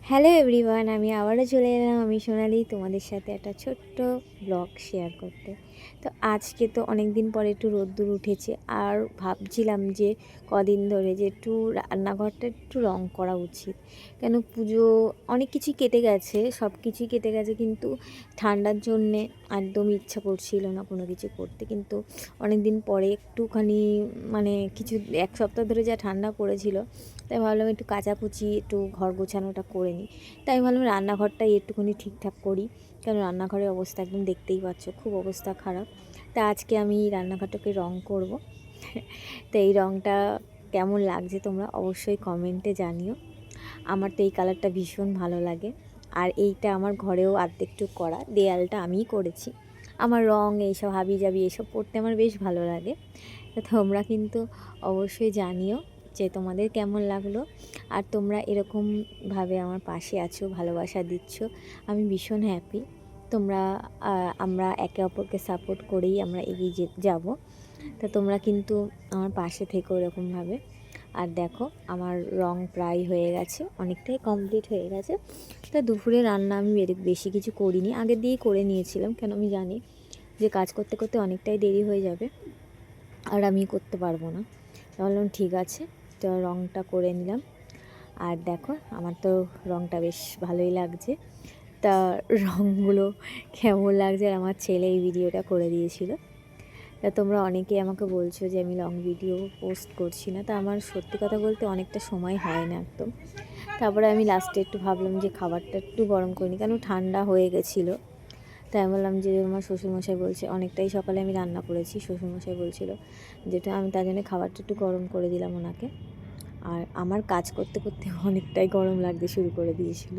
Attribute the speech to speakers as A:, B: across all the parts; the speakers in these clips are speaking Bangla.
A: হ্যালো এভরিওয়ান, আমি আবারও চলে এলাম আমি সোনালি তোমাদের সাথে একটা ছোট্ট ব্লগ শেয়ার করতে। তো আজকে তো অনেক দিন পরে একটু রোদ্দুর উঠেছে, আর ভাবছিলাম যে কদিন ধরে যে একটু রান্নাঘরটা একটু রং করা উচিত। কেন পুজো অনেক কিছুই কেটে গেছে, সব কিছুই কেটে গেছে, কিন্তু ঠান্ডার জন্যে একদম ইচ্ছা করছিল না কোনো কিছু করতে। কিন্তু অনেক দিন পরে একটুখানি কিছু এক সপ্তাহ ধরে যা ঠান্ডা পড়েছিল, তাই ভাবলাম একটু কাচাকুচি একটু ঘর গোছানোটা করে নিই। তাই ভাবলাম রান্নাঘরটাই একটুখানি ঠিকঠাক করি, কারণ রান্নাঘরের অবস্থা একদম দেখতেই পাচ্ছ, খুব অবস্থা খারাপ। তা আজকে আমি রান্নাঘরটাকে রং করব। তো এই রংটা কেমন লাগছে তোমরা অবশ্যই কমেন্টে জানিও। আমার তো এই কালারটা ভীষণ ভালো লাগে, আর এইটা আমার ঘরেও অর্ধেকটুক করা, দেয়ালটা আমিই করেছি। আমার রং এইসব হাবিজাবি এসব পড়তে আমার বেশ ভালো লাগে। তো তোমরা কিন্তু অবশ্যই জানিও যে তোমাদের কেমন লাগলো, আর তোমরা এরকমভাবে আমার পাশে আছো, ভালোবাসা দিচ্ছ, আমি ভীষণ হ্যাপি। তোমরা আমরা একে অপরকে সাপোর্ট করেই আমরা এগিয়ে যাব। তা তোমরা কিন্তু আমার পাশে থেকো এরকমভাবে। আর দেখো আমার রং প্রায় হয়ে গেছে, অনেকটাই কমপ্লিট হয়ে গেছে। তা দুপুরে রান্না আমি বেশি কিছু করিনি, আগের দিয়েই করে নিয়েছিলাম, কেন আমি জানি যে কাজ করতে করতে অনেকটাই দেরি হয়ে যাবে আর আমি করতে পারবো না। বললাম ঠিক আছে, তো রঙটা করে নিলাম। আর দেখো আমার তো রঙটা বেশ ভালোই লাগছে। তা রঙগুলো কেমন লাগছে, আর আমার ছেলে এই ভিডিওটা করে দিয়েছিল। তা তোমরা অনেকেই আমাকে বলছো যে আমি লং ভিডিও পোস্ট করছি না, তা আমার সত্যি কথা বলতে অনেকটা সময় হয় না একদম। তারপরে আমি লাস্টে একটু ভাবলাম যে খাবারটা একটু গরম করিনি, কারণ ঠান্ডা হয়ে গেছিলো। তাই আমি বললাম যে আমার শ্বশুরমশাই বলছে, অনেকটাই সকালে আমি রান্না করেছি, শ্বশুরমশাই বলছিল যেটা আমি তার জন্য খাবারটা একটু গরম করে দিলাম ওনাকে। আর আমার কাজ করতে করতে অনেকটাই গরম লাগতে শুরু করে দিয়েছিল,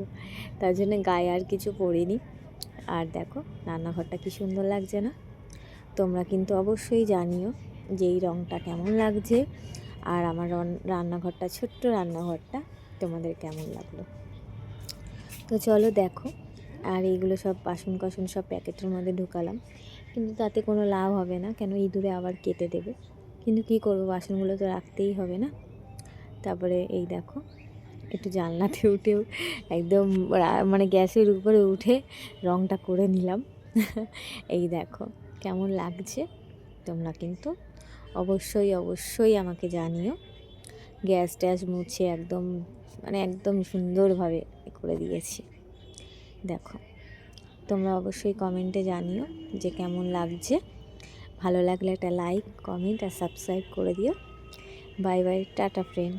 A: তার জন্য গায়ে আর কিছু পরিনি। আর দেখো রান্নাঘরটা কি সুন্দর লাগছে না? তোমরা কিন্তু অবশ্যই জানিও যে এই রঙটা কেমন লাগছে, আর আমার রান্নাঘরটা, ছোট্ট রান্নাঘরটা তোমাদের কেমন লাগলো। তো চলো দেখো, আর এইগুলো সব বাসন কাসন সব প্যাকেটের মধ্যে ঢুকালাম, কিন্তু তাতে কোনো লাভ হবে না, কেন ইঁদুরে আবার কেটে দেবে। কিন্তু কী করবো, বাসনগুলো তো রাখতেই হবে না। তারপরে এই দেখো একটু জানলাতে উঠেও একদম গ্যাসের উপরে উঠে রঙটা করে নিলাম। এই দেখো কেমন লাগছে, তোমরা কিন্তু অবশ্যই অবশ্যই আমাকে জানিও। গ্যাস ট্যাস মুছে একদম একদম সুন্দরভাবে করে দিয়েছি। দেখো তোমরা অবশ্যই কমেন্টে জানিও যে কেমন লাগছে। ভালো লাগলে একটা লাইক, কমেন্ট আর সাবস্ক্রাইব করে দিও। Bye bye, tata friend.